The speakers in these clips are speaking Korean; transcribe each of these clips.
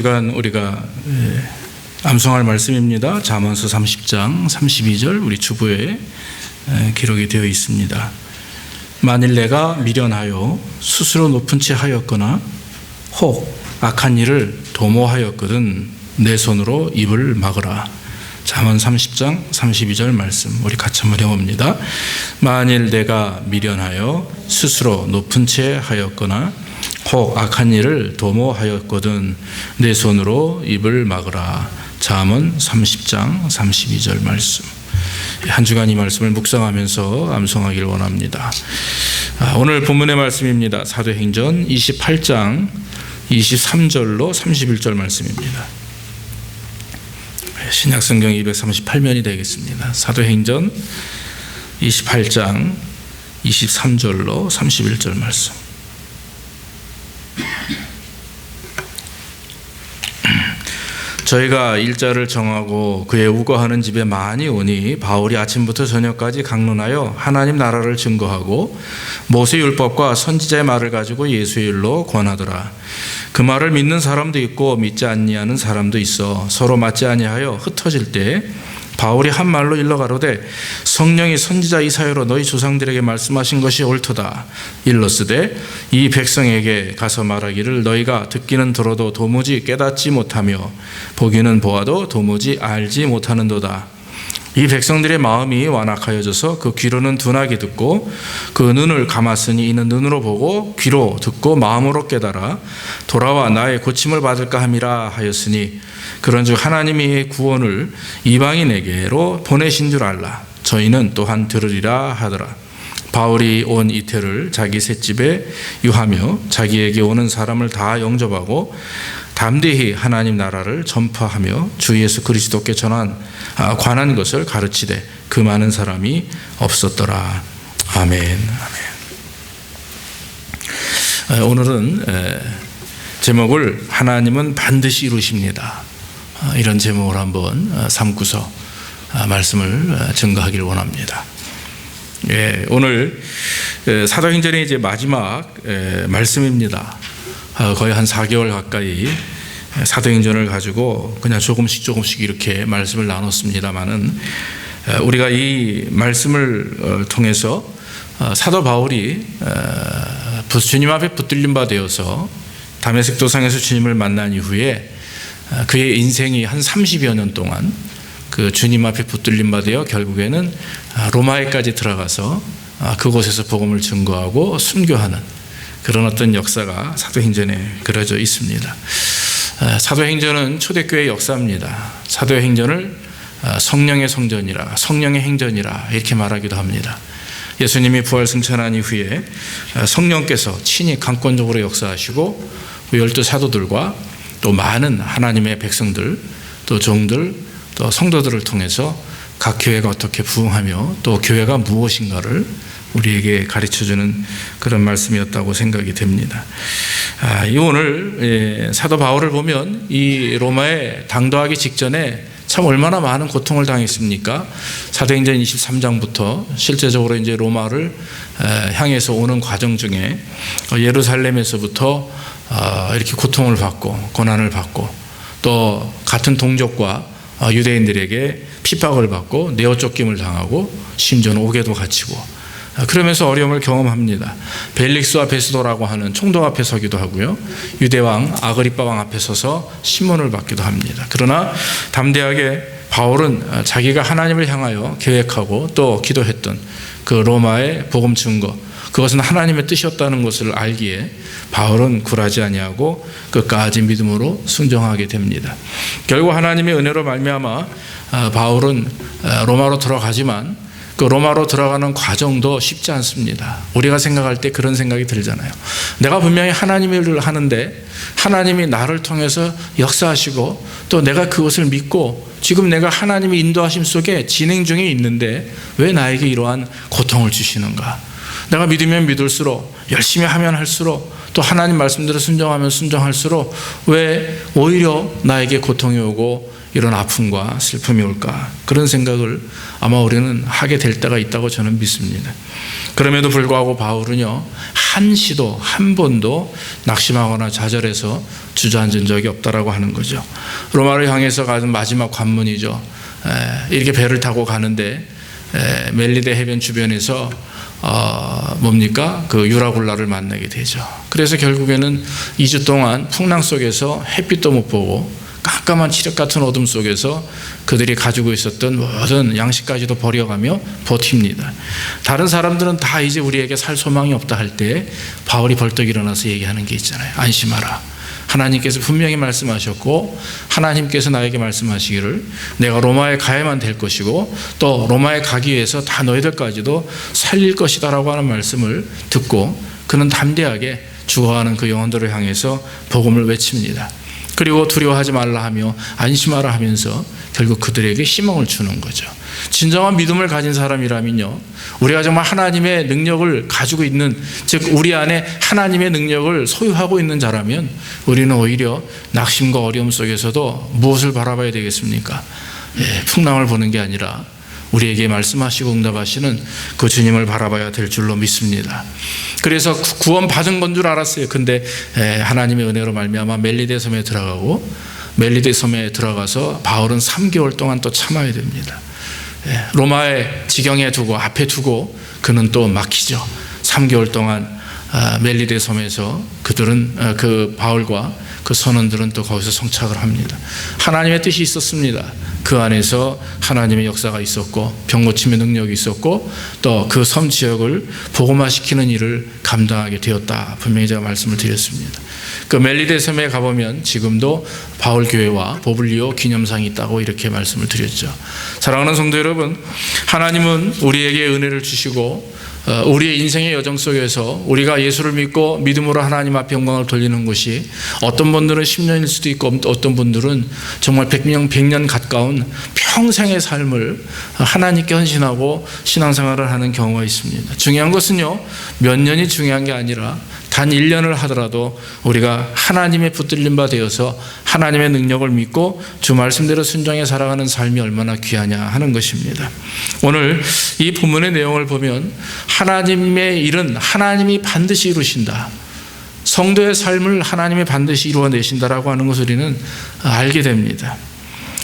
시간 우리가 암송할 말씀입니다. 잠언서 30장 32절 우리 주보에 기록이 되어 있습니다. 만일 내가 미련하여 스스로 높은 채 하였거나 혹 악한 일을 도모하였거든 내 손으로 입을 막으라. 잠언 30장 32절 말씀 우리 같이 한번 해봅니다. 만일 내가 미련하여 스스로 높은 채 하였거나 혹 악한 일을 도모하였거든 내 손으로 입을 막으라. 잠언 30장 32절 말씀. 한 주간 이 말씀을 묵상하면서 암송하기를 원합니다. 오늘 본문의 말씀입니다. 사도행전 28장 23절로 31절 말씀입니다. 신약성경 238면이 되겠습니다. 사도행전 28장 23절로 31절 말씀. 저희가 일자를 정하고 그의 우거하는 집에 많이 오니 바울이 아침부터 저녁까지 강론하여 하나님 나라를 증거하고 모세율법과 선지자의 말을 가지고 예수의 일로 권하더라. 그 말을 믿는 사람도 있고 믿지 아니하는 사람도 있어 서로 맞지 아니하여 흩어질 때 바울이 한 말로 일러 가로되 성령이 선지자 이사야로 너희 조상들에게 말씀하신 것이 옳도다. 일러스되 이 백성에게 가서 말하기를 너희가 듣기는 들어도 도무지 깨닫지 못하며 보기는 보아도 도무지 알지 못하는도다. 이 백성들의 마음이 완악하여져서 그 귀로는 둔하게 듣고 그 눈을 감았으니 이는 눈으로 보고 귀로 듣고 마음으로 깨달아 돌아와 나의 고침을 받을까 함이라 하였으니 그런즉 하나님이 구원을 이방인에게로 보내신 줄 알라. 저희는 또한 들으리라 하더라. 바울이 온 이태를 자기 셋집에 유하며 자기에게 오는 사람을 다 영접하고 담대히 하나님 나라를 전파하며 주 예수 그리스도께 관한 것을 가르치되 그 많은 사람이 없었더라. 아멘. 아멘. 오늘은 제목을 하나님은 반드시 이루십니다. 이런 제목을 한번 삼고서 말씀을 증거하기를 원합니다. 오늘 사도행전의 이제 마지막 말씀입니다. 거의 한 4개월 가까이 사도행전을 가지고 그냥 조금씩 이렇게 말씀을 나눴습니다만은 우리가 이 말씀을 통해서 사도 바울이 주님 앞에 붙들린 바 되어서 다메섹 도상에서 주님을 만난 이후에 그의 인생이 한 30여 년 동안 그 주님 앞에 붙들린 바 되어 결국에는 로마에까지 들어가서 그곳에서 복음을 증거하고 순교하는 그런 어떤 역사가 사도행전에 그려져 있습니다. 사도행전은 초대교회의 역사입니다. 사도행전을 성령의 성전이라 성령의 행전이라 이렇게 말하기도 합니다. 예수님이 부활 승천한 이후에 성령께서 친히 강권적으로 역사하시고 12 사도들과 또 많은 하나님의 백성들 또 종들 또 성도들을 통해서 각 교회가 어떻게 부흥하며 또 교회가 무엇인가를 우리에게 가르쳐주는 그런 말씀이었다고 생각이 됩니다. 오늘 사도 바울을 보면 이 로마에 당도하기 직전에 참 얼마나 많은 고통을 당했습니까? 사도행전 23장부터 실제적으로 이제 로마를 향해서 오는 과정 중에 예루살렘에서부터 이렇게 고통을 받고 고난을 받고 또 같은 동족과 유대인들에게 핍박을 받고 내어 쫓김을 당하고 심지어는 옥에도 갇히고 그러면서 어려움을 경험합니다. 벨릭스와 베스도라고 하는 총독 앞에 서기도 하고요. 유대왕 아그리빠 왕 앞에 서서 신문을 받기도 합니다. 그러나 담대하게 바울은 자기가 하나님을 향하여 계획하고 또 기도했던 그 로마의 복음 증거 그것은 하나님의 뜻이었다는 것을 알기에 바울은 굴하지 아니하고 끝까지 믿음으로 순종하게 됩니다. 결국 하나님의 은혜로 말미암아 바울은 로마로 들어가지만 그 로마로 들어가는 과정도 쉽지 않습니다. 우리가 생각할 때 그런 생각이 들잖아요. 내가 분명히 하나님의 일을 하는데 하나님이 나를 통해서 역사하시고 또 내가 그것을 믿고 지금 내가 하나님의 인도하심 속에 진행 중에 있는데 왜 나에게 이러한 고통을 주시는가? 내가 믿으면 믿을수록 열심히 하면 할수록 또 하나님 말씀대로 순종하면 순종할수록 왜 오히려 나에게 고통이 오고 이런 아픔과 슬픔이 올까? 그런 생각을 아마 우리는 하게 될 때가 있다고 저는 믿습니다. 그럼에도 불구하고 바울은요, 한시도 한 번도 낙심하거나 좌절해서 주저앉은 적이 없다라고 하는 거죠. 로마를 향해서 가는 마지막 관문이죠. 이렇게 배를 타고 가는데 멜리데 해변 주변에서 그 유라굴라를 만나게 되죠. 그래서 결국에는 2주 동안 풍랑 속에서 햇빛도 못 보고 깜깜한 칠흑 같은 어둠 속에서 그들이 가지고 있었던 모든 양식까지도 버려가며 버팁니다. 다른 사람들은 다 이제 우리에게 살 소망이 없다 할 때 바울이 벌떡 일어나서 얘기하는 게 있잖아요. 안심하라. 하나님께서 분명히 말씀하셨고 하나님께서 나에게 말씀하시기를 내가 로마에 가야만 될 것이고 또 로마에 가기 위해서 다 너희들까지도 살릴 것이다라고 하는 말씀을 듣고 그는 담대하게 죽어가는 그 영혼들을 향해서 복음을 외칩니다. 그리고 두려워하지 말라 하며 안심하라 하면서 결국 그들에게 희망을 주는 거죠. 진정한 믿음을 가진 사람이라면요, 우리가 정말 하나님의 능력을 가지고 있는, 즉 우리 안에 하나님의 능력을 소유하고 있는 자라면 우리는 오히려 낙심과 어려움 속에서도 무엇을 바라봐야 되겠습니까? 풍랑을 보는 게 아니라 우리에게 말씀하시고 응답하시는 그 주님을 바라봐야 될 줄로 믿습니다. 그래서 구원 받은 건 줄 알았어요. 근데 하나님의 은혜로 말미암아 멜리데 섬에 들어가고 멜리데 섬에 들어가서 바울은 3개월 동안 또 참아야 됩니다. 로마의 지경에 두고 앞에 두고 그는 또 막히죠. 3개월 동안 멜리데 섬에서 그들은 그 바울과 그 선원들은 또 거기서 성착을 합니다. 하나님의 뜻이 있었습니다. 그 안에서 하나님의 역사가 있었고 병 고침의 능력이 있었고 또 그 섬 지역을 복음화시키는 일을 감당하게 되었다. 분명히 제가 말씀을 드렸습니다. 그 멜리데 섬에 가보면 지금도 바울 교회와 보블리오 기념상이 있다고 이렇게 말씀을 드렸죠. 사랑하는 성도 여러분, 하나님은 우리에게 은혜를 주시고 우리의 인생의 여정 속에서 우리가 예수를 믿고 믿음으로 하나님 앞에 영광을 돌리는 것이 어떤 분들은 10년일 수도 있고 어떤 분들은 정말 100년 가까운 평생의 삶을 하나님께 헌신하고 신앙생활을 하는 경우가 있습니다. 중요한 것은요, 몇 년이 중요한 게 아니라 단 1년을 하더라도 우리가 하나님의 붙들림 바 되어서 하나님의 능력을 믿고 주 말씀대로 순종해 살아가는 삶이 얼마나 귀하냐 하는 것입니다. 오늘 이 본문의 내용을 보면 하나님의 일은 하나님이 반드시 이루신다. 성도의 삶을 하나님이 반드시 이루어내신다라고 하는 것을 우리는 알게 됩니다.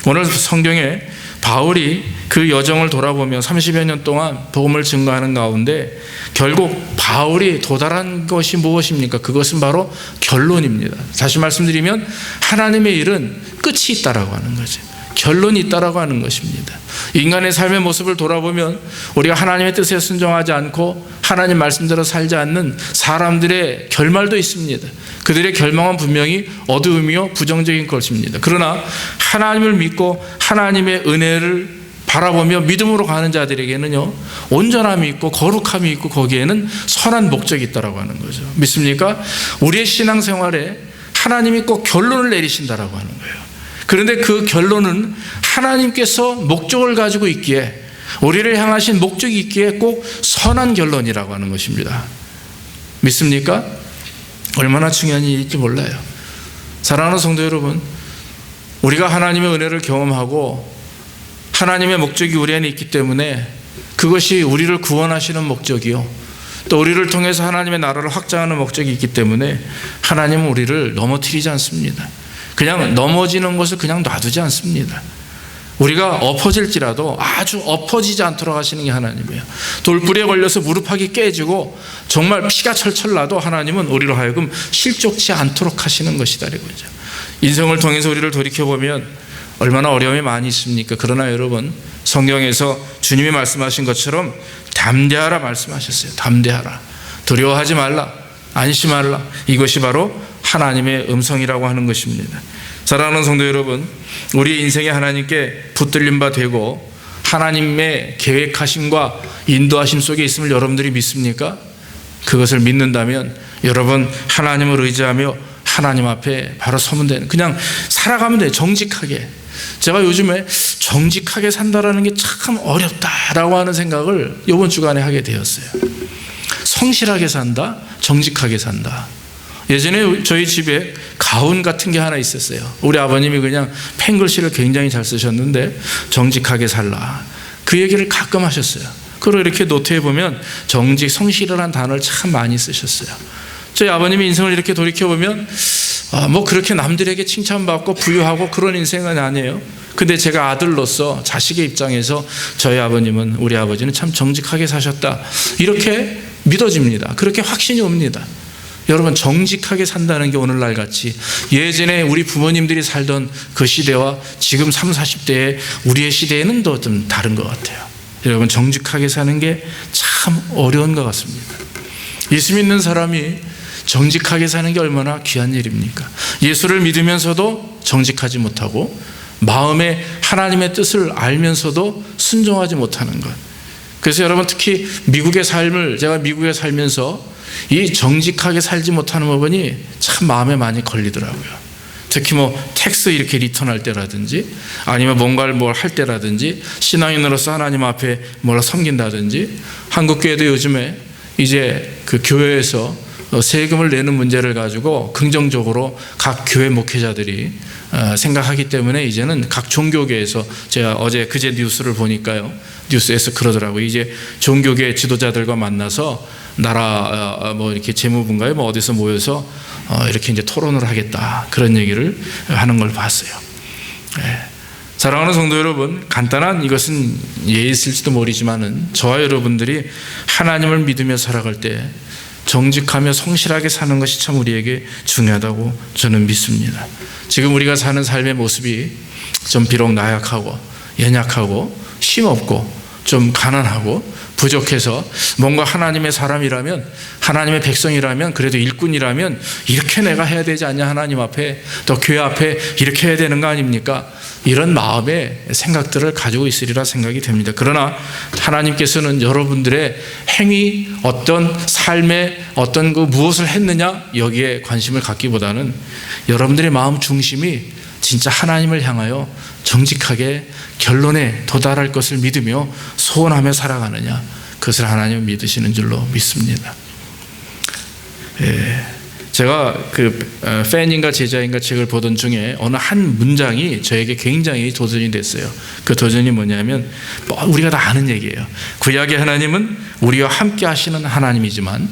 오늘 성경에 바울이 그 여정을 돌아보며 30여 년 동안 복음을 증거하는 가운데 결국 바울이 도달한 것이 무엇입니까? 그것은 바로 결론입니다. 다시 말씀드리면 하나님의 일은 끝이 있다라고 하는 거죠. 결론이 있다라고 하는 것입니다. 인간의 삶의 모습을 돌아보면 우리가 하나님의 뜻에 순종하지 않고 하나님 말씀대로 살지 않는 사람들의 결말도 있습니다. 그들의 결말은 분명히 어두움이요 부정적인 것입니다. 그러나 하나님을 믿고 하나님의 은혜를 바라보며 믿음으로 가는 자들에게는요, 온전함이 있고 거룩함이 있고 거기에는 선한 목적이 있다라고 하는 거죠. 믿습니까? 우리의 신앙생활에 하나님이 꼭 결론을 내리신다라고 하는 거예요. 그런데 그 결론은 하나님께서 목적을 가지고 있기에, 우리를 향하신 목적이 있기에 꼭 선한 결론이라고 하는 것입니다. 믿습니까? 얼마나 중요한 일인지 몰라요. 사랑하는 성도 여러분, 우리가 하나님의 은혜를 경험하고 하나님의 목적이 우리 안에 있기 때문에 그것이 우리를 구원하시는 목적이요, 또 우리를 통해서 하나님의 나라를 확장하는 목적이 있기 때문에 하나님은 우리를 넘어뜨리지 않습니다. 그냥 넘어지는 것을 그냥 놔두지 않습니다. 우리가 엎어질지라도 아주 엎어지지 않도록 하시는 게 하나님이에요. 돌부리에 걸려서 무릎팍이 깨지고 정말 피가 철철 나도 하나님은 우리로 하여금 실족치 않도록 하시는 것이다. 이거죠. 인생을 통해서 우리를 돌이켜보면 얼마나 어려움이 많이 있습니까? 그러나 여러분, 성경에서 주님이 말씀하신 것처럼 담대하라 말씀하셨어요. 담대하라. 두려워하지 말라. 안심하라. 이것이 바로 하나님의 음성이라고 하는 것입니다. 사랑하는 성도 여러분, 우리 인생에 하나님께 붙들림 바 되고 하나님의 계획하심과 인도하심 속에 있음을 여러분들이 믿습니까? 그것을 믿는다면 여러분 하나님을 의지하며 하나님 앞에 바로 서면 되는, 그냥 살아가면 돼요. 정직하게. 제가 요즘에 정직하게 산다라는 게 참 어렵다라고 하는 생각을 이번 주간에 하게 되었어요. 성실하게 산다, 정직하게 산다. 예전에 저희 집에 가운 같은 게 하나 있었어요. 우리 아버님이 그냥 펜글씨를 굉장히 잘 쓰셨는데 정직하게 살라, 그 얘기를 가끔 하셨어요. 그리고 이렇게 노트에 보면 정직, 성실이라는 단어를 참 많이 쓰셨어요. 저희 아버님의 인생을 이렇게 돌이켜보면 뭐 그렇게 남들에게 칭찬받고 부유하고 그런 인생은 아니에요. 근데 제가 아들로서 자식의 입장에서 저희 아버님은, 우리 아버지는 참 정직하게 사셨다, 이렇게 믿어집니다. 그렇게 확신이 옵니다. 여러분, 정직하게 산다는 게 오늘날 같이 예전에 우리 부모님들이 살던 그 시대와 지금 30, 40대의 우리의 시대에는 또 좀 다른 것 같아요. 여러분, 정직하게 사는 게 참 어려운 것 같습니다. 예수 믿는 사람이 정직하게 사는 게 얼마나 귀한 일입니까? 예수를 믿으면서도 정직하지 못하고 마음에 하나님의 뜻을 알면서도 순종하지 못하는 것. 그래서 여러분, 특히 미국의 삶을, 제가 미국에 살면서 이 정직하게 살지 못하는 부분이 참 마음에 많이 걸리더라고요. 특히 뭐 텍스 이렇게 리턴할 때라든지, 아니면 뭔가를 뭘 할 때라든지, 신앙인으로서 하나님 앞에 뭘 섬긴다든지, 한국교회도 요즘에 이제 그 교회에서 세금을 내는 문제를 가지고 긍정적으로 각 교회 목회자들이 생각하기 때문에 이제는 각 종교계에서, 제가 어제 그제 뉴스를 보니까요, 뉴스에서 그러더라고요. 이제 종교계 지도자들과 만나서 나라 뭐 이렇게 재무부인가요? 뭐 어디서 모여서 이렇게 이제 토론을 하겠다, 그런 얘기를 하는 걸 봤어요. 사랑하는 성도 여러분, 간단한 이것은 예일지도 모르지만은 저와 여러분들이 하나님을 믿으며 살아갈 때 정직하며 성실하게 사는 것이 참 우리에게 중요하다고 저는 믿습니다. 지금 우리가 사는 삶의 모습이 좀 비록 나약하고 연약하고 힘없고 좀 가난하고 부족해서 뭔가 하나님의 사람이라면, 하나님의 백성이라면, 그래도 일꾼이라면 이렇게 내가 해야 되지 않냐, 하나님 앞에, 또 교회 앞에 이렇게 해야 되는 거 아닙니까? 이런 마음의 생각들을 가지고 있으리라 생각이 됩니다. 그러나 하나님께서는 여러분들의 행위, 어떤 삶의 어떤 그 무엇을 했느냐, 여기에 관심을 갖기보다는 여러분들의 마음 중심이 진짜 하나님을 향하여 정직하게 결론에 도달할 것을 믿으며 소원하며 살아가느냐, 그것을 하나님을 믿으시는 줄로 믿습니다. 제가 그 팬인가 제자인가 책을 보던 중에 어느 한 문장이 저에게 굉장히 도전이 됐어요. 그 도전이 뭐냐면, 우리가 다 아는 얘기예요. 구약의 하나님은 우리와 함께 하시는 하나님이지만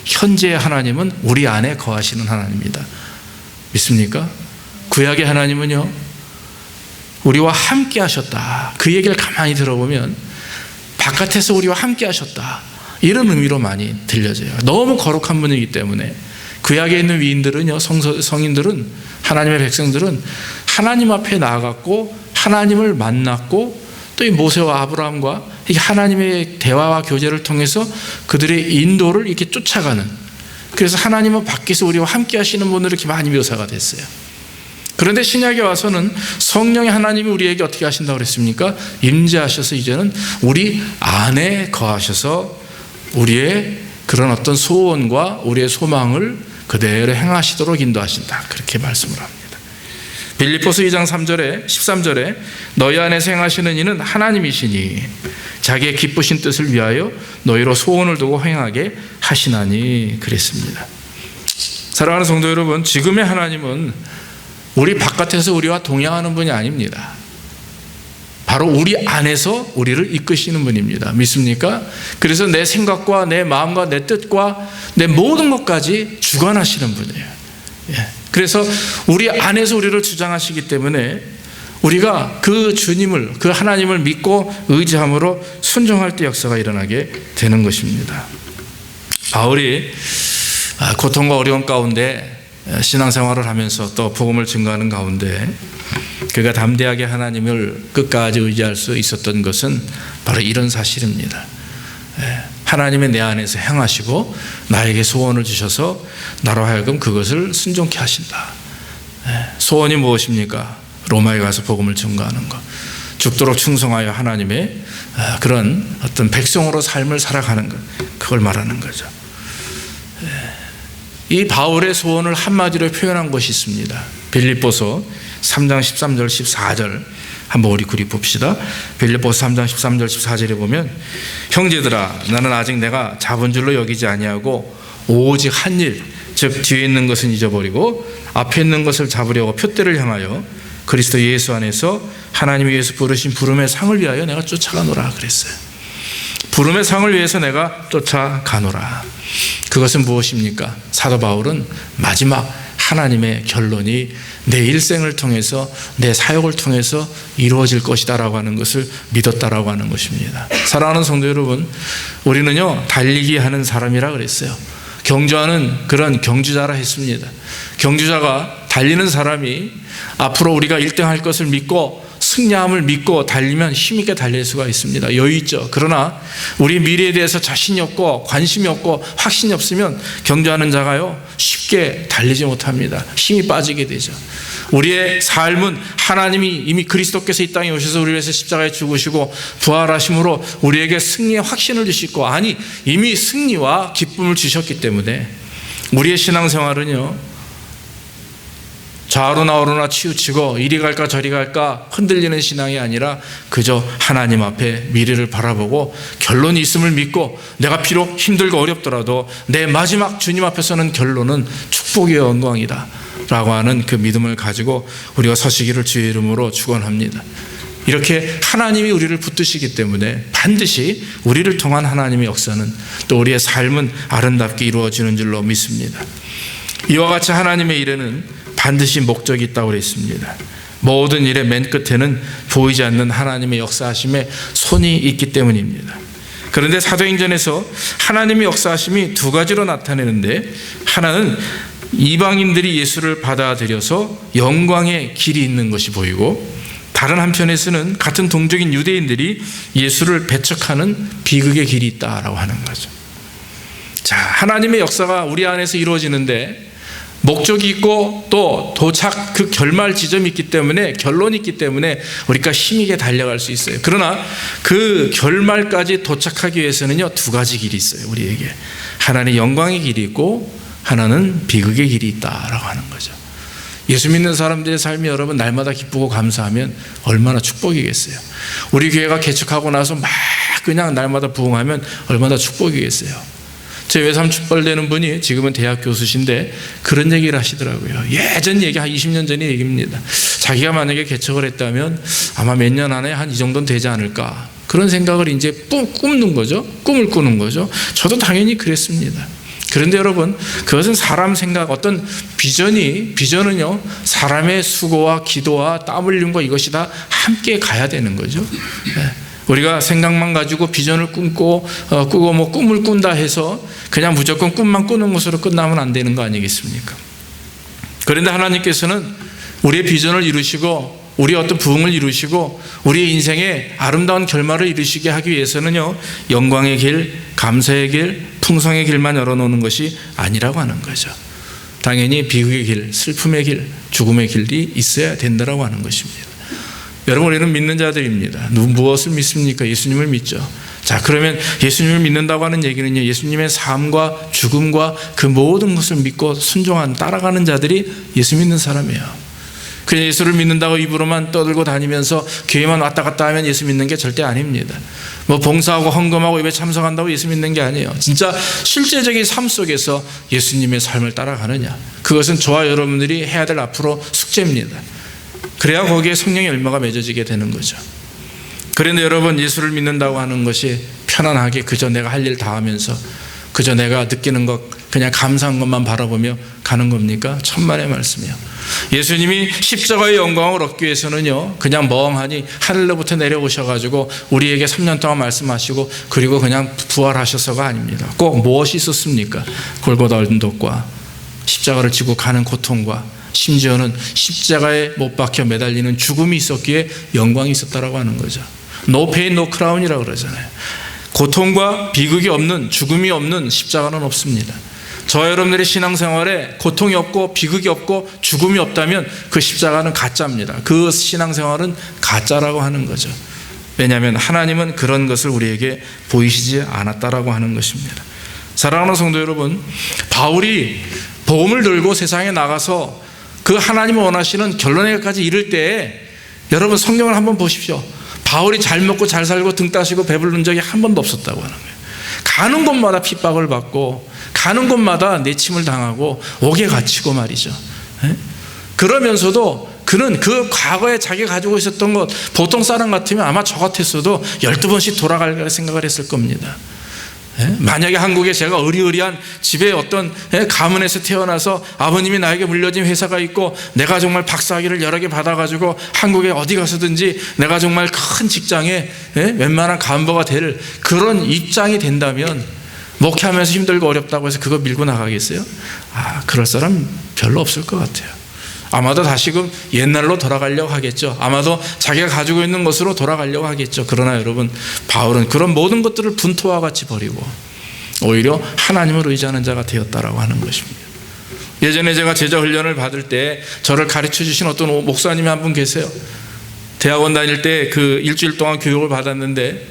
현재의 하나님은 우리 안에 거하시는 하나님입니다. 믿습니까? 구약의 하나님은요, 우리와 함께 하셨다, 그 얘기를 가만히 들어보면 바깥에서 우리와 함께 하셨다, 이런 의미로 많이 들려져요. 너무 거룩한 분이기 때문에. 구약에 있는 위인들은요, 성인들은, 하나님의 백성들은 하나님 앞에 나아갔고 하나님을 만났고, 또 이 모세와 아브라함과 이 하나님의 대화와 교제를 통해서 그들의 인도를 이렇게 쫓아가는, 그래서 하나님은 밖에서 우리와 함께 하시는 분으로 이렇게 많이 묘사가 됐어요. 그런데 신약에 와서는 성령의 하나님이 우리에게 어떻게 하신다고 그랬습니까? 임재하셔서 이제는 우리 안에 거하셔서 우리의 그런 어떤 소원과 우리의 소망을 그대로 행하시도록 인도하신다, 그렇게 말씀을 합니다. 빌립보서 2장 3절에 13절에 너희 안에서 행하시는 이는 하나님이시니 자기의 기쁘신 뜻을 위하여 너희로 소원을 두고 행하게 하시나니, 그랬습니다. 사랑하는 성도 여러분, 지금의 하나님은 우리 바깥에서 우리와 동행하는 분이 아닙니다. 바로 우리 안에서 우리를 이끄시는 분입니다. 믿습니까? 그래서 내 생각과 내 마음과 내 뜻과 내 모든 것까지 주관하시는 분이에요. 그래서 우리 안에서 우리를 주장하시기 때문에 우리가 그 주님을, 그 하나님을 믿고 의지함으로 순종할 때 역사가 일어나게 되는 것입니다. 바울이 고통과 어려움 가운데 신앙생활을 하면서 또 복음을 증거하는 가운데 그가 담대하게 하나님을 끝까지 의지할 수 있었던 것은 바로 이런 사실입니다. 하나님의 내 안에서 행하시고 나에게 소원을 주셔서 나로 하여금 그것을 순종케 하신다. 소원이 무엇입니까? 로마에 가서 복음을 증거하는 것, 죽도록 충성하여 하나님의 그런 어떤 백성으로 삶을 살아가는 것, 그걸 말하는 거죠. 이 바울의 소원을 한마디로 표현한 것이 있습니다. 빌립보서 3장 13절 14절 한번 우리 구리 봅시다. 빌립보서 3장 13절 14절에 보면, 형제들아 나는 아직 내가 잡은 줄로 여기지 아니하고 오직 한 일, 즉 뒤에 있는 것은 잊어버리고 앞에 있는 것을 잡으려고 표대를 향하여 그리스도 예수 안에서 하나님이 위해서 부르신 부름의 상을 위하여 내가 쫓아가노라 그랬어요. 부름의 상을 위해서 내가 쫓아가노라. 그것은 무엇입니까? 사도 바울은 마지막 하나님의 결론이 내 일생을 통해서, 내 사역을 통해서 이루어질 것이다라고 하는 것을 믿었다라고 하는 것입니다. 사랑하는 성도 여러분, 우리는요 달리기 하는 사람이라 그랬어요. 경주하는 그런 경주자라 했습니다. 경주자가, 달리는 사람이 앞으로 우리가 1등 할 것을 믿고 승리함을 믿고 달리면 힘있게 달릴 수가 있습니다. 여유 있죠. 그러나 우리 미래에 대해서 자신이 없고 관심이 없고 확신이 없으면 경주하는 자가요 쉽게 달리지 못합니다. 힘이 빠지게 되죠. 우리의 삶은 하나님이 이미 그리스도께서 이 땅에 오셔서 우리를 위해서 십자가에 죽으시고 부활하심으로 우리에게 승리의 확신을 주시고, 아니 이미 승리와 기쁨을 주셨기 때문에 우리의 신앙생활은요 좌우로 나오로나 치우치고 이리 갈까 저리 갈까 흔들리는 신앙이 아니라 그저 하나님 앞에 미래를 바라보고 결론이 있음을 믿고, 내가 비록 힘들고 어렵더라도 내 마지막 주님 앞에 서는 결론은 축복의 영광이다 라고 하는 그 믿음을 가지고 우리가 서시기를 주의 이름으로 축원합니다. 이렇게 하나님이 우리를 붙드시기 때문에 반드시 우리를 통한 하나님의 역사는, 또 우리의 삶은 아름답게 이루어지는 줄로 믿습니다. 이와 같이 하나님의 일에는 반드시 목적이 있다고 그랬습니다. 모든 일의 맨 끝에는 보이지 않는 하나님의 역사하심의 손이 있기 때문입니다. 그런데 사도행전에서 하나님의 역사하심이 두 가지로 나타내는데, 하나는 이방인들이 예수를 받아들여서 영광의 길이 있는 것이 보이고, 다른 한편에서는 같은 동족인 유대인들이 예수를 배척하는 비극의 길이 있다라고 하는 거죠. 자, 하나님의 역사가 우리 안에서 이루어지는데 목적이 있고 또 도착, 그 결말 지점이 있기 때문에, 결론이 있기 때문에 우리가 힘있게 달려갈 수 있어요. 그러나 그 결말까지 도착하기 위해서는요 두 가지 길이 있어요. 우리에게 하나는 영광의 길이 있고 하나는 비극의 길이 있다라고 하는 거죠. 예수 믿는 사람들의 삶이 여러분 날마다 기쁘고 감사하면 얼마나 축복이겠어요. 우리 교회가 개척하고 나서 막 그냥 날마다 부흥하면 얼마나 축복이겠어요. 제 외삼 축벌되는 분이 지금은 대학 교수신데 그런 얘기를 하시더라고요. 예전 얘기, 한 20년 전의 얘기입니다. 자기가 만약에 개척을 했다면 아마 몇 년 안에 한 이 정도는 되지 않을까, 그런 생각을 이제 꿈는 거죠. 꿈을 꾸는 거죠. 저도 당연히 그랬습니다. 그런데 여러분, 그것은 사람 생각, 어떤 비전은요 사람의 수고와 기도와 땀 흘림과 이것이 다 함께 가야 되는 거죠. 우리가 생각만 가지고 비전을 꾸고 뭐 꿈을 꾼다 해서 그냥 무조건 꿈만 꾸는 것으로 끝나면 안 되는 거 아니겠습니까? 그런데 하나님께서는 우리의 비전을 이루시고 우리의 어떤 부흥을 이루시고 우리의 인생의 아름다운 결말을 이루시게 하기 위해서는요 영광의 길, 감사의 길, 풍성의 길만 열어놓는 것이 아니라고 하는 거죠. 당연히 비극의 길, 슬픔의 길, 죽음의 길이 있어야 된다고 하는 것입니다. 여러분, 우리는 믿는 자들입니다. 무엇을 믿습니까? 예수님을 믿죠. 자, 그러면 예수님을 믿는다고 하는 얘기는요 예수님의 삶과 죽음과 그 모든 것을 믿고 순종한, 따라가는 자들이 예수 믿는 사람이에요. 그냥 예수를 믿는다고 입으로만 떠들고 다니면서 교회만 왔다 갔다 하면 예수 믿는 게 절대 아닙니다. 뭐 봉사하고 헌금하고 예배 참석한다고 예수 믿는 게 아니에요. 진짜 실제적인 삶 속에서 예수님의 삶을 따라가느냐, 그것은 저와 여러분들이 해야 될 앞으로 숙제입니다. 그래야 거기에 성령의 열매가 맺어지게 되는 거죠. 그런데 여러분, 예수를 믿는다고 하는 것이 편안하게 그저 내가 할 일 다 하면서 그저 내가 느끼는 것, 그냥 감사한 것만 바라보며 가는 겁니까? 천만의 말씀이요. 예수님이 십자가의 영광을 얻기 위해서는요 그냥 멍하니 하늘로부터 내려오셔가지고 우리에게 3년 동안 말씀하시고 그리고 그냥 부활하셔서가 아닙니다. 꼭 무엇이 있었습니까? 골고다 언덕과 십자가를 지고 가는 고통과 심지어는 십자가에 못 박혀 매달리는 죽음이 있었기에 영광이 있었다라고 하는 거죠. No pain, no crown이라고 그러잖아요. 고통과 비극이 없는, 죽음이 없는 십자가는 없습니다. 저와 여러분들의 신앙생활에 고통이 없고 비극이 없고 죽음이 없다면 그 십자가는 가짜입니다. 그 신앙생활은 가짜라고 하는 거죠. 왜냐하면 하나님은 그런 것을 우리에게 보이시지 않았다라고 하는 것입니다. 사랑하는 성도 여러분, 바울이 복음을 들고 세상에 나가서 그 하나님이 원하시는 결론에까지 이를 때에 여러분 성경을 한번 보십시오. 바울이 잘 먹고 잘 살고 등 따시고 배부른 적이 한 번도 없었다고 하는 거예요. 가는 곳마다 핍박을 받고 가는 곳마다 내침을 당하고 옥에 갇히고 말이죠. 그러면서도 그는 그 과거에 자기가 가지고 있었던 것, 보통 사람 같으면 아마 저 같았어도 12번씩 돌아갈 생각을 했을 겁니다. 만약에 한국에 제가 의리의리한 집에 어떤 가문에서 태어나서 아버님이 나에게 물려진 회사가 있고 내가 정말 박사학위를 여러 개 받아가지고 한국에 어디 가서든지 내가 정말 큰 직장에 웬만한 간부가 될 그런 입장이 된다면 목회하면서 힘들고 어렵다고 해서 그거 밀고 나가겠어요? 그럴 사람 별로 없을 것 같아요. 아마도 다시금 옛날로 돌아가려고 하겠죠. 아마도 자기가 가지고 있는 것으로 돌아가려고 하겠죠. 그러나 여러분, 바울은 그런 모든 것들을 분토와 같이 버리고 오히려 하나님을 의지하는 자가 되었다라고 하는 것입니다. 예전에 제가 제자 훈련을 받을 때 저를 가르쳐 주신 어떤 목사님이 한 분 계세요. 대학원 다닐 때 그 일주일 동안 교육을 받았는데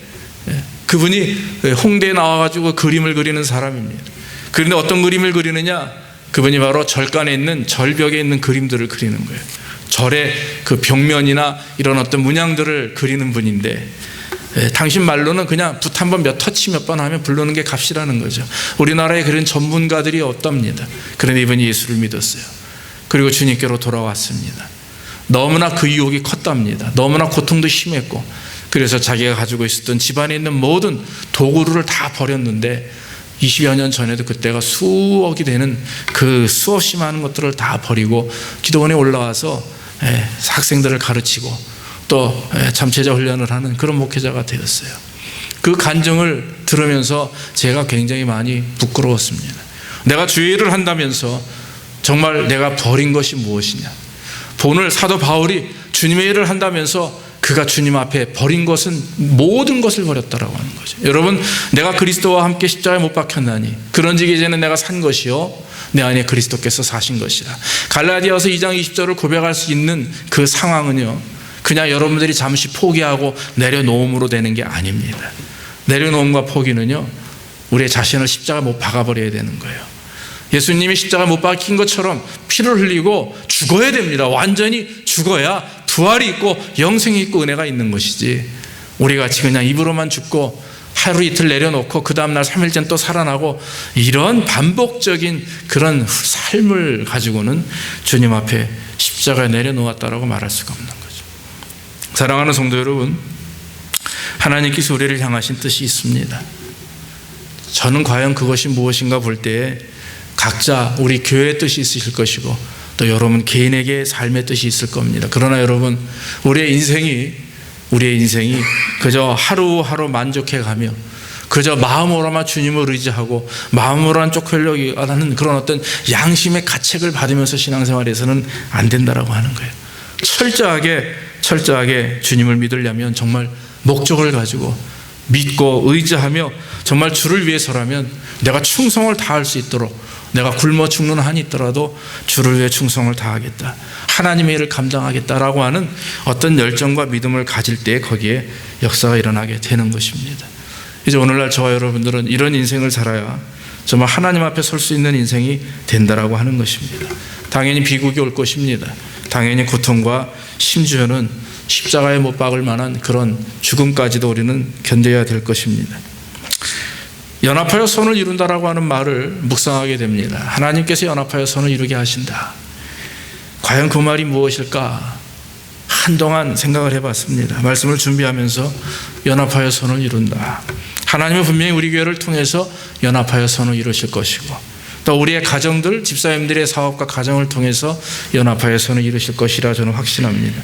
그분이 홍대에 나와가지고 그림을 그리는 사람입니다. 그런데 어떤 그림을 그리느냐? 그분이 바로 절간에 있는 절벽에 있는 그림들을 그리는 거예요. 절의 그 벽면이나 이런 어떤 문양들을 그리는 분인데 당신 말로는 그냥 붓 한 번 터치 몇 번 하면 부르는 게 값이라는 거죠. 우리나라에 그런 전문가들이 없답니다. 그런데 이분이 예수를 믿었어요. 그리고 주님께로 돌아왔습니다. 너무나 그 유혹이 컸답니다. 너무나 고통도 심했고, 그래서 자기가 가지고 있었던 집안에 있는 모든 도구를 다 버렸는데 20여 년 전에도 그때가 수억이 되는 그 수없이 많은 것들을 다 버리고 기도원에 올라와서 학생들을 가르치고 또 참제자 훈련을 하는 그런 목회자가 되었어요. 그 간증을 들으면서 제가 굉장히 많이 부끄러웠습니다. 내가 주의를 한다면서 정말 내가 버린 것이 무엇이냐. 오늘 사도 바울이 주님의 일을 한다면서 그가 주님 앞에 버린 것은 모든 것을 버렸다라고 하는 거죠. 여러분, 내가 그리스도와 함께 십자가에 못 박혔나니 그런즉 이제는 내가 산 것이요 내 안에 그리스도께서 사신 것이라. 갈라디아서 2장 20절을 고백할 수 있는 그 상황은요, 그냥 여러분들이 잠시 포기하고 내려놓음으로 되는 게 아닙니다. 내려놓음과 포기는요, 우리의 자신을 십자가에 못 박아버려야 되는 거예요. 예수님이 십자가에 못 박힌 것처럼 피를 흘리고 죽어야 됩니다. 완전히 죽어야 부활이 있고 영생이 있고 은혜가 있는 것이지, 우리같이 그냥 입으로만 죽고 하루 이틀 내려놓고 그 다음날 3일째 또 살아나고 이런 반복적인 그런 삶을 가지고는 주님 앞에 십자가에 내려놓았다라고 말할 수가 없는 거죠. 사랑하는 성도 여러분, 하나님께서 우리를 향하신 뜻이 있습니다. 저는 과연 그것이 무엇인가 볼 때에 각자 우리 교회의 뜻이 있으실 것이고 또 여러분 개인에게 삶의 뜻이 있을 겁니다. 그러나 여러분, 우리의 인생이 그저 하루하루 만족해가며 그저 마음으로만 주님을 의지하고 마음으로만 쫓으려고 하는 그런 어떤 양심의 가책을 받으면서 신앙생활에서는 안 된다라고 하는 거예요. 철저하게 주님을 믿으려면 정말 목적을 가지고 믿고 의지하며 정말 주를 위해서라면 내가 충성을 다할 수 있도록, 내가 굶어 죽는 한이 있더라도 주를 위해 충성을 다하겠다, 하나님의 일을 감당하겠다라고 하는 어떤 열정과 믿음을 가질 때 거기에 역사가 일어나게 되는 것입니다. 이제 오늘날 저와 여러분들은 이런 인생을 살아야 정말 하나님 앞에 설 수 있는 인생이 된다라고 하는 것입니다. 당연히 비극이 올 것입니다. 당연히 고통과 심지어는 십자가에 못 박을 만한 그런 죽음까지도 우리는 견뎌야 될 것입니다. 연합하여 선을 이룬다라고 하는 말을 묵상하게 됩니다. 하나님께서 연합하여 선을 이루게 하신다. 과연 그 말이 무엇일까? 한동안 생각을 해봤습니다. 말씀을 준비하면서 연합하여 선을 이룬다. 하나님은 분명히 우리 교회를 통해서 연합하여 선을 이루실 것이고 또 우리의 가정들, 집사님들의 사업과 가정을 통해서 연합하여 선을 이루실 것이라 저는 확신합니다.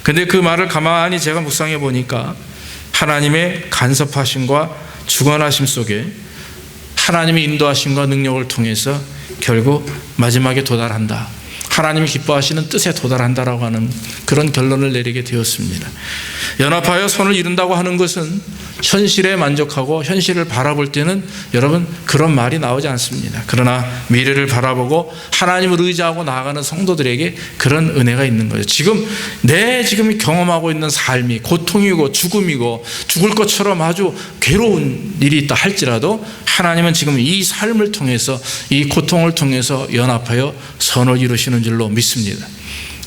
근데 그 말을 가만히 제가 묵상해 보니까 하나님의 간섭하심과 주관하심 속에 하나님의 인도하심과 능력을 통해서 결국 마지막에 도달한다. 하나님이 기뻐하시는 뜻에 도달한다라고 하는 그런 결론을 내리게 되었습니다. 연합하여 선을 이룬다고 하는 것은 현실에 만족하고 현실을 바라볼 때는 여러분 그런 말이 나오지 않습니다. 그러나 미래를 바라보고 하나님을 의지하고 나아가는 성도들에게 그런 은혜가 있는 거죠. 지금 경험하고 있는 삶이 고통이고 죽음이고 죽을 것처럼 아주 괴로운 일이 있다 할지라도 하나님은 지금 이 삶을 통해서 이 고통을 통해서 연합하여 선을 이루시는 줄로 믿습니다.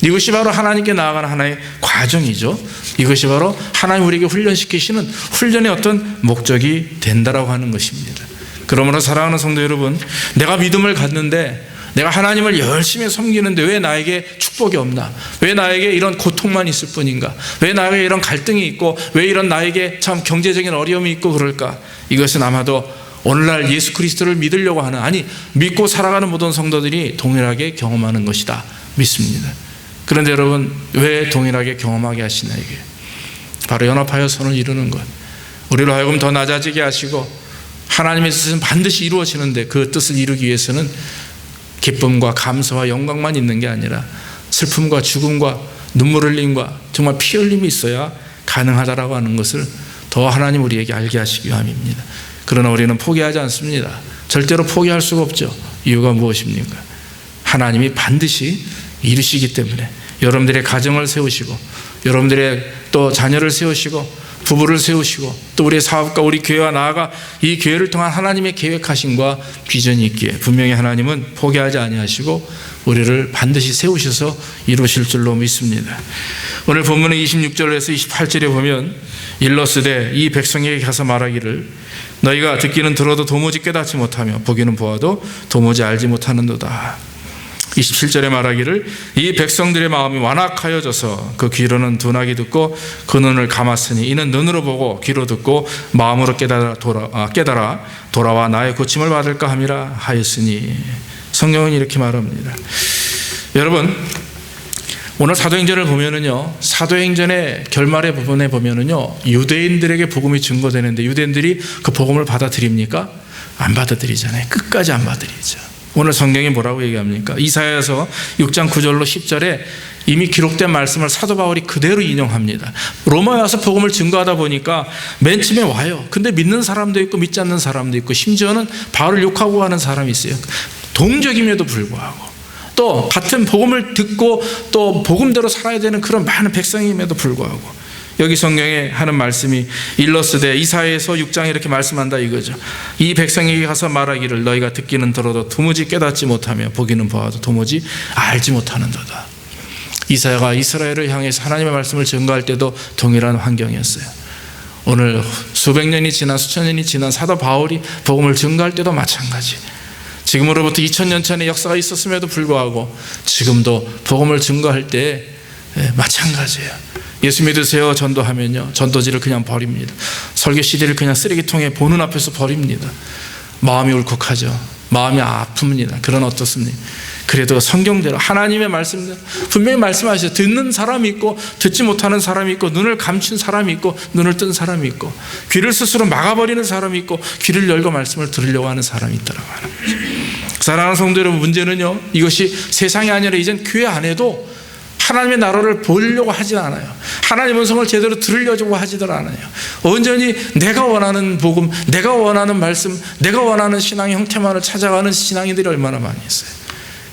이것이 바로 하나님께 나아가는 하나의 과정이죠. 이것이 바로 하나님 우리에게 훈련시키시는 훈련의 어떤 목적이 된다라고 하는 것입니다. 그러므로 사랑하는 성도 여러분, 내가 믿음을 갖는데 내가 하나님을 열심히 섬기는데 왜 나에게 축복이 없나? 왜 나에게 이런 고통만 있을 뿐인가? 왜 나에게 이런 갈등이 있고 왜 이런 나에게 참 경제적인 어려움이 있고 그럴까? 이것은 아마도 오늘날 예수 그리스도를 믿으려고 하는, 아니 믿고 살아가는 모든 성도들이 동일하게 경험하는 것이다 믿습니다. 그런데 여러분, 왜 동일하게 경험하게 하시나? 이게 바로 연합하여 선을 이루는 것, 우리로 하여금 더 낮아지게 하시고 하나님의 뜻은 반드시 이루어지는데 그 뜻을 이루기 위해서는 기쁨과 감사와 영광만 있는 게 아니라 슬픔과 죽음과 눈물 흘림과 정말 피 흘림이 있어야 가능하다라고 하는 것을 더 하나님 우리에게 알게 하시기 위함입니다. 그러나 우리는 포기하지 않습니다. 절대로 포기할 수가 없죠. 이유가 무엇입니까? 하나님이 반드시 이루시기 때문에 여러분들의 가정을 세우시고 여러분들의 또 자녀를 세우시고 부부를 세우시고 또 우리의 사업과 우리 교회와 나아가 이 교회를 통한 하나님의 계획하심과 비전이 있기에 분명히 하나님은 포기하지 아니하시고 우리를 반드시 세우셔서 이루실 줄로 믿습니다. 오늘 본문의 26절에서 28절에 보면 일러스되 이 백성에게 가서 말하기를 너희가 듣기는 들어도 도무지 깨닫지 못하며 보기는 보아도 도무지 알지 못하는도다. 27절에 말하기를 이 백성들의 마음이 완악하여져서 그 귀로는 둔하게 듣고 그 눈을 감았으니 이는 눈으로 보고 귀로 듣고 마음으로 깨달아 돌아와 나의 고침을 받을까 함이라 하였으니. 성경은 이렇게 말합니다. 여러분, 오늘 사도행전을 보면은요, 사도행전의 결말의 부분에 보면은요, 유대인들에게 복음이 증거되는데 유대인들이 그 복음을 받아들입니까? 안 받아들이잖아요. 끝까지 안 받아들이죠. 오늘 성경이 뭐라고 얘기합니까? 이사야서 6장 9절로 10절에 이미 기록된 말씀을 사도 바울이 그대로 인용합니다. 로마에 와서 복음을 증거하다 보니까 맨 처음에 와요. 근데 믿는 사람도 있고 믿지 않는 사람도 있고 심지어는 바울을 욕하고 하는 사람이 있어요. 동족임에도 불구하고 또 같은 복음을 듣고 또 복음대로 살아야 되는 그런 많은 백성임에도 불구하고 여기 성경에 하는 말씀이 일러스되 이사야서 6장에 이렇게 말씀한다 이거죠. 이 백성에게 가서 말하기를 너희가 듣기는 들어도 도무지 깨닫지 못하며 보기는 보아도 도무지 알지 못하는도다. 이사야가 이스라엘을 향해서 하나님의 말씀을 증거할 때도 동일한 환경이었어요. 오늘 수백 년이 지난 수천 년이 지난 사도 바울이 복음을 증거할 때도 마찬가지. 지금으로부터 2000년 전의 역사가 있었음에도 불구하고 지금도 복음을 증거할 때 마찬가지예요. 예수 믿으세요 전도하면요, 전도지를 그냥 버립니다. 설교 CD를 그냥 쓰레기통에 보는 앞에서 버립니다. 마음이 울컥하죠. 마음이 아픕니다. 그러나 어떻습니까? 그래도 성경대로 하나님의 말씀대로 분명히 말씀하셔요. 듣는 사람이 있고 듣지 못하는 사람이 있고 눈을 감춘 사람이 있고 눈을 뜬 사람이 있고 귀를 스스로 막아버리는 사람이 있고 귀를 열고 말씀을 들으려고 하는 사람이 있다고 하는 거죠. 사랑하는 성도 여러분, 문제는요, 이것이 세상이 아니라 이젠 교회 안에도 하나님의 나라를 보려고 하진 않아요. 하나님의 음성을 제대로 들으려고 하지들 않아요. 온전히 내가 원하는 복음, 내가 원하는 말씀, 내가 원하는 신앙의 형태만을 찾아가는 신앙인들이 얼마나 많이 있어요.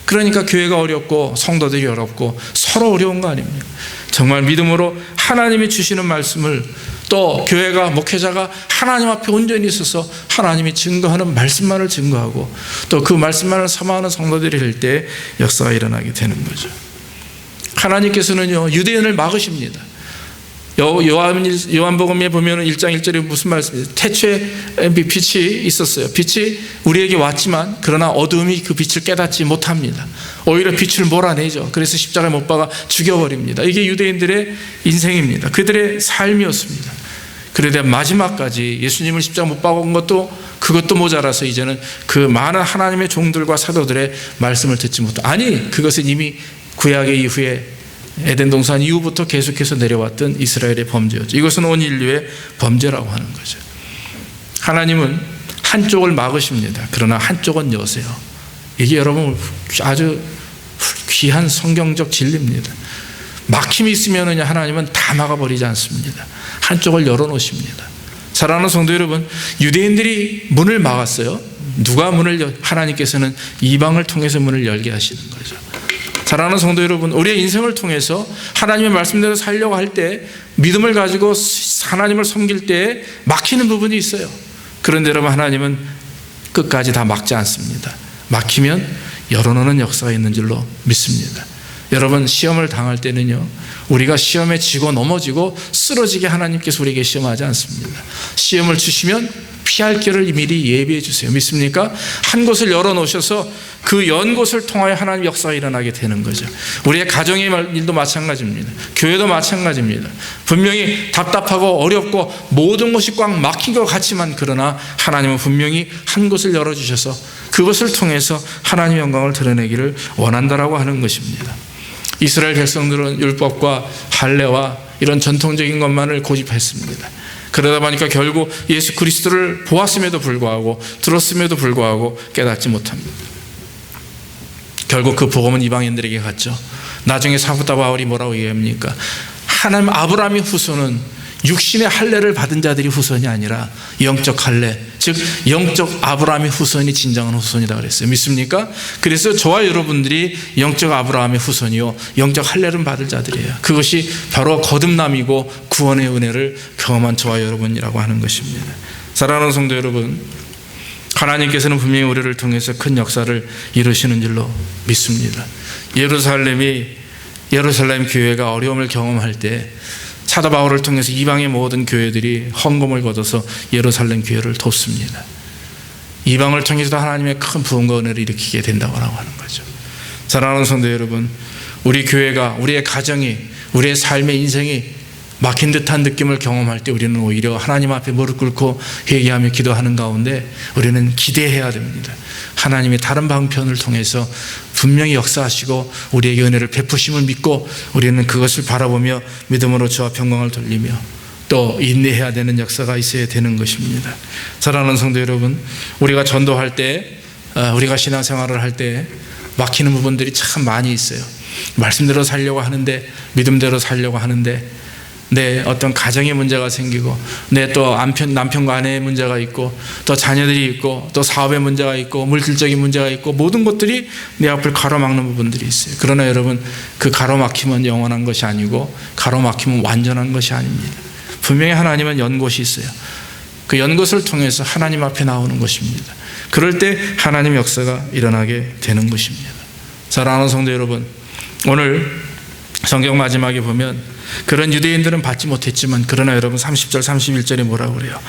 그러니까 교회가 어렵고 성도들이 어렵고 서로 어려운 거 아닙니까? 정말 믿음으로 하나님이 주시는 말씀을 또 교회가 목회자가 하나님 앞에 온전히 있어서 하나님이 증거하는 말씀만을 증거하고 또 그 말씀만을 사모하는 성도들이 될 때 역사가 일어나게 되는 거죠. 하나님께서는요, 유대인을 막으십니다. 요한복음에 보면 1장 1절에 무슨 말씀이에요? 태초에 빛이 있었어요. 빛이 우리에게 왔지만 그러나 어둠이 그 빛을 깨닫지 못합니다. 오히려 빛을 몰아내죠. 그래서 십자가에 못 박아 죽여버립니다. 이게 유대인들의 인생입니다. 그들의 삶이었습니다. 그런데 마지막까지 예수님을 십자가 못 박은 그것도 모자라서 이제는 그 많은 하나님의 종들과 사도들의 말씀을 듣지 못하고, 아니 그것은 이미 구약의 이후에 에덴 동산 이후부터 계속해서 내려왔던 이스라엘의 범죄였죠. 이것은 온 인류의 범죄라고 하는 거죠. 하나님은 한쪽을 막으십니다. 그러나 한쪽은 여세요. 이게 여러분 아주 귀한 성경적 진리입니다. 막힘이 있으면 하나님은 다 막아버리지 않습니다. 한쪽을 열어놓으십니다. 사랑하는 성도 여러분, 유대인들이 문을 막았어요. 누가 하나님께서는 이방을 통해서 문을 열게 하시는 거죠. 사랑하는 성도 여러분, 우리의 인생을 통해서 하나님의 말씀대로 살려고 할 때 믿음을 가지고 하나님을 섬길 때 막히는 부분이 있어요. 그런데 여러분, 하나님은 끝까지 다 막지 않습니다. 막히면 열어놓는 역사가 있는 줄로 믿습니다. 여러분, 시험을 당할 때는요, 우리가 시험에 지고 넘어지고 쓰러지게 하나님께서 우리에게 시험하지 않습니다. 시험을 주시면 피할 길을 미리 예비해 주세요. 믿습니까? 한 곳을 열어놓으셔서 그 연 곳을 통하여 하나님 역사가 일어나게 되는 거죠. 우리의 가정의 일도 마찬가지입니다. 교회도 마찬가지입니다. 분명히 답답하고 어렵고 모든 것이 꽉 막힌 것 같지만, 그러나 하나님은 분명히 한 곳을 열어주셔서 그것을 통해서 하나님의 영광을 드러내기를 원한다라고 하는 것입니다. 이스라엘 백성들은 율법과 할례와 이런 전통적인 것만을 고집했습니다. 그러다 보니까 결국 예수 그리스도를 보았음에도 불구하고, 들었음에도 불구하고 깨닫지 못합니다. 결국 그 복음은 이방인들에게 갔죠. 나중에 사도 바울이 뭐라고 얘기합니까? 하나님 아브라함의 후손은 육신의 할례를 받은 자들이 후손이 아니라 영적 할례, 즉 영적 아브라함의 후손이 진정한 후손이다 그랬어요. 믿습니까? 그래서 저와 여러분들이 영적 아브라함의 후손이요, 영적 할례를 받을 자들이에요. 그것이 바로 거듭남이고 구원의 은혜를 경험한 저와 여러분이라고 하는 것입니다. 사랑하는 성도 여러분, 하나님께서는 분명히 우리를 통해서 큰 역사를 이루시는 줄로 믿습니다. 예루살렘 교회가 어려움을 경험할 때 사도 바울을 통해서 이방의 모든 교회들이 헌금을 거둬서 예루살렘 교회를 돕습니다. 이방을 통해서도 하나님의 큰 부흥과 은혜를 일으키게 된다고 하는 거죠. 사랑하는 성도 여러분, 우리 교회가, 우리의 가정이, 우리의 삶의 인생이 막힌 듯한 느낌을 경험할 때 우리는 오히려 하나님 앞에 무릎 꿇고 회개하며 기도하는 가운데 우리는 기대해야 됩니다. 하나님의 다른 방편을 통해서 분명히 역사하시고 우리에게 은혜를 베푸심을 믿고 우리는 그것을 바라보며 믿음으로 주와 평강을 돌리며 또 인내해야 되는 역사가 있어야 되는 것입니다. 사랑하는 성도 여러분, 우리가 전도할 때, 우리가 신앙생활을 할 때 막히는 부분들이 참 많이 있어요. 말씀대로 살려고 하는데, 믿음대로 살려고 하는데 내 어떤 가정의 문제가 생기고, 내 또 남편과 아내의 문제가 있고, 또 자녀들이 있고, 또 사업의 문제가 있고, 물질적인 문제가 있고, 모든 것들이 내 앞을 가로막는 부분들이 있어요. 그러나 여러분, 그 가로막힘은 영원한 것이 아니고 가로막힘은 완전한 것이 아닙니다. 분명히 하나님은 연곳이 있어요. 그 연곳을 통해서 하나님 앞에 나오는 것입니다. 그럴 때 하나님 역사가 일어나게 되는 것입니다. 사랑하는 성도 여러분, 오늘 성경 마지막에 보면 그런 유대인들은 받지 못했지만, 그러나 여러분 30절 31절에 뭐라고 그래요?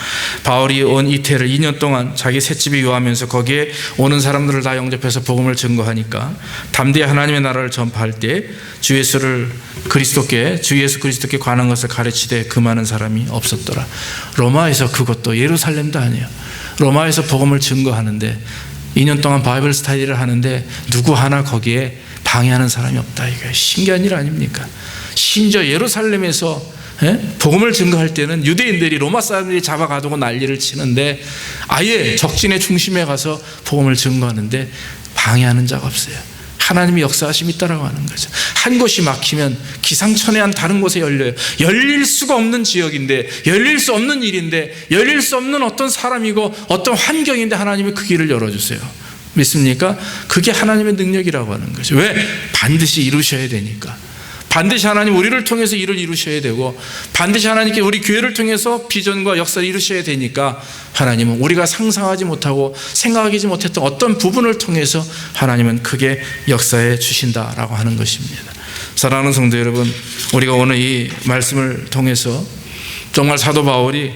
바울이 온 이태를 2년 동안 자기 셋집에 유하면서 거기에 오는 사람들을 다 영접해서 복음을 증거하니까 담대히 하나님의 나라를 전파할 때 주 예수 그리스도께 관한 것을 가르치되 그 많은 사람이 없었더라. 로마에서, 그것도 예루살렘도 아니에요. 로마에서 복음을 증거하는데 2년 동안 바이블 스타디를 하는데 누구 하나 거기에 방해하는 사람이 없다. 이게 신기한 일 아닙니까? 심지어 예루살렘에서 복음을 증거할 때는 유대인들이 로마 사람들이 잡아가두고 난리를 치는데 아예 적진의 중심에 가서 복음을 증거하는데 방해하는 자가 없어요. 하나님의 역사하심이 있다라고 하는 거죠. 한 곳이 막히면 기상천외한 다른 곳에 열려요. 열릴 수가 없는 지역인데, 열릴 수 없는 일인데, 열릴 수 없는 어떤 사람이고 어떤 환경인데 하나님이 그 길을 열어주세요. 믿습니까? 그게 하나님의 능력이라고 하는 거죠. 왜? 반드시 이루셔야 되니까. 반드시 하나님 우리를 통해서 일을 이루셔야 되고, 반드시 하나님께 우리 교회를 통해서 비전과 역사를 이루셔야 되니까 하나님은 우리가 상상하지 못하고 생각하지 못했던 어떤 부분을 통해서 하나님은 크게 역사해 주신다라고 하는 것입니다. 사랑하는 성도 여러분, 우리가 오늘 이 말씀을 통해서 정말 사도 바울이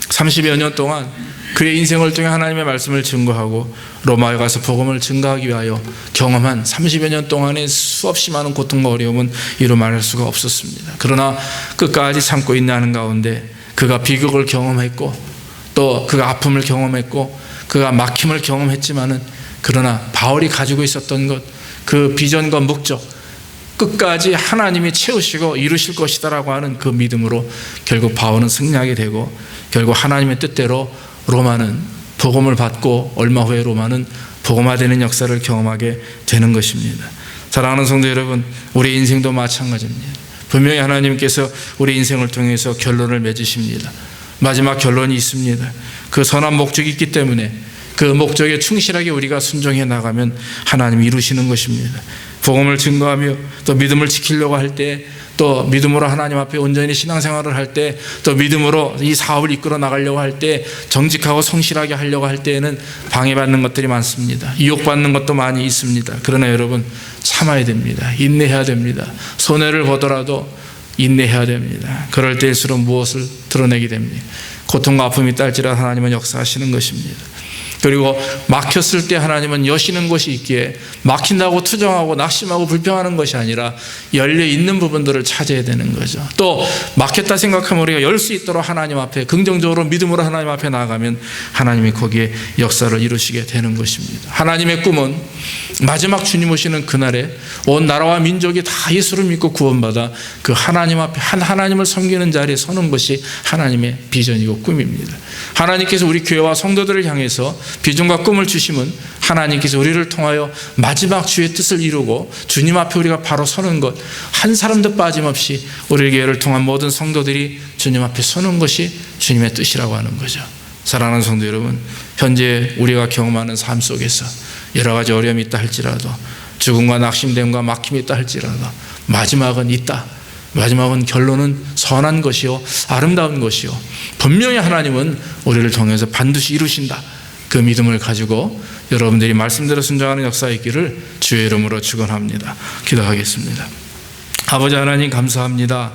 30여 년 동안 그의 인생을 통해 하나님의 말씀을 증거하고 로마에 가서 복음을 증거하기 위하여 경험한 30여 년 동안의 수없이 많은 고통과 어려움은 이루 말할 수가 없었습니다. 그러나 끝까지 참고 인내하는 가운데 그가 비극을 경험했고, 또 그가 아픔을 경험했고, 그가 막힘을 경험했지만은, 그러나 바울이 가지고 있었던 것, 그 비전과 목적, 끝까지 하나님이 채우시고 이루실 것이다라고 하는 그 믿음으로 결국 바울은 승리하게 되고, 결국 하나님의 뜻대로 로마는 복음을 받고 얼마 후에 로마는 복음화되는 역사를 경험하게 되는 것입니다. 사랑하는 성도 여러분, 우리 인생도 마찬가지입니다. 분명히 하나님께서 우리 인생을 통해서 결론을 맺으십니다. 마지막 결론이 있습니다. 그 선한 목적이 있기 때문에 그 목적에 충실하게 우리가 순종해 나가면 하나님이 이루시는 것입니다. 복음을 증거하며 또 믿음을 지키려고 할 때, 또 믿음으로 하나님 앞에 온전히 신앙생활을 할 때, 또 믿음으로 이 사업을 이끌어 나가려고 할 때, 정직하고 성실하게 하려고 할 때에는 방해받는 것들이 많습니다. 유혹받는 것도 많이 있습니다. 그러나 여러분 참아야 됩니다. 인내해야 됩니다. 손해를 보더라도 인내해야 됩니다. 그럴 때일수록 무엇을 드러내게 됩니까? 고통과 아픔이 딸지라 하나님은 역사하시는 것입니다. 그리고 막혔을 때 하나님은 여시는 것이 있기에 막힌다고 투정하고 낙심하고 불평하는 것이 아니라 열려있는 부분들을 찾아야 되는 거죠. 또 막혔다 생각하면 우리가 열 수 있도록 하나님 앞에 긍정적으로 믿음으로 하나님 앞에 나아가면 하나님이 거기에 역사를 이루시게 되는 것입니다. 하나님의 꿈은 마지막 주님 오시는 그날에 온 나라와 민족이 다 예수를 믿고 구원받아 그 하나님 앞에 한 하나님을 섬기는 자리에 서는 것이 하나님의 비전이고 꿈입니다. 하나님께서 우리 교회와 성도들을 향해서 비전과 꿈을 주심은 하나님께서 우리를 통하여 마지막 주의 뜻을 이루고 주님 앞에 우리가 바로 서는 것, 한 사람도 빠짐없이 우리 교회를 통한 모든 성도들이 주님 앞에 서는 것이 주님의 뜻이라고 하는 거죠. 사랑하는 성도 여러분, 현재 우리가 경험하는 삶 속에서 여러 가지 어려움이 있다 할지라도, 죽음과 낙심됨과 막힘이 있다 할지라도 마지막은 있다. 마지막은 결론은 선한 것이요 아름다운 것이요 분명히 하나님은 우리를 통해서 반드시 이루신다. 그 믿음을 가지고 여러분들이 말씀대로 순종하는 역사가 있기를 주의 이름으로 축원합니다. 기도하겠습니다. 아버지 하나님 감사합니다.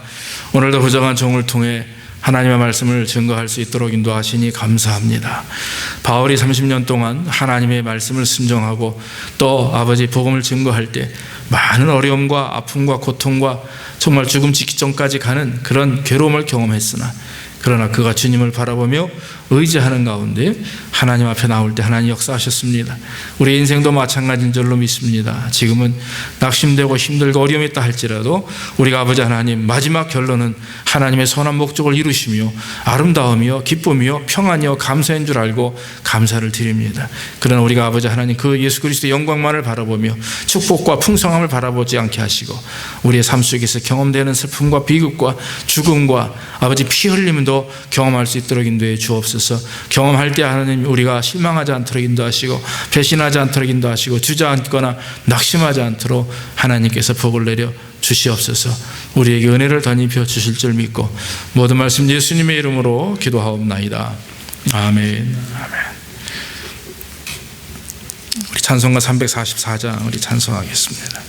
오늘도 부정한 종을 통해 하나님의 말씀을 증거할 수 있도록 인도하시니 감사합니다. 바울이 30년 동안 하나님의 말씀을 순종하고 또 아버지 복음을 증거할 때 많은 어려움과 아픔과 고통과 정말 죽음 직전까지 가는 그런 괴로움을 경험했으나, 그러나 그가 주님을 바라보며 의지하는 가운데 하나님 앞에 나올 때 하나님 역사하셨습니다. 우리 인생도 마찬가지인 줄로 믿습니다. 지금은 낙심되고 힘들고 어려움이 있다 할지라도 우리가 아버지 하나님 마지막 결론은 하나님의 선한 목적을 이루시며 아름다움이요 기쁨이요 평안이요 감사인 줄 알고 감사를 드립니다. 그러나 우리가 아버지 하나님 그 예수 그리스도의 영광만을 바라보며 축복과 풍성함을 바라보지 않게 하시고 우리의 삶 속에서 경험되는 슬픔과 비극과 죽음과 아버지 피 흘림도 경험할 수 있도록 인도해 주옵소서. 경험할 때 하나님 우리가 실망하지 않도록 인도하시고 배신하지 않도록 인도하시고 주저앉거나 낙심하지 않도록 하나님께서 복을 내려 주시옵소서. 우리에게 은혜를 덧입혀 주실 줄 믿고 모든 말씀 예수님의 이름으로 기도하옵나이다. 아멘. 아멘. 우리 찬송가 344장 우리 찬송하겠습니다.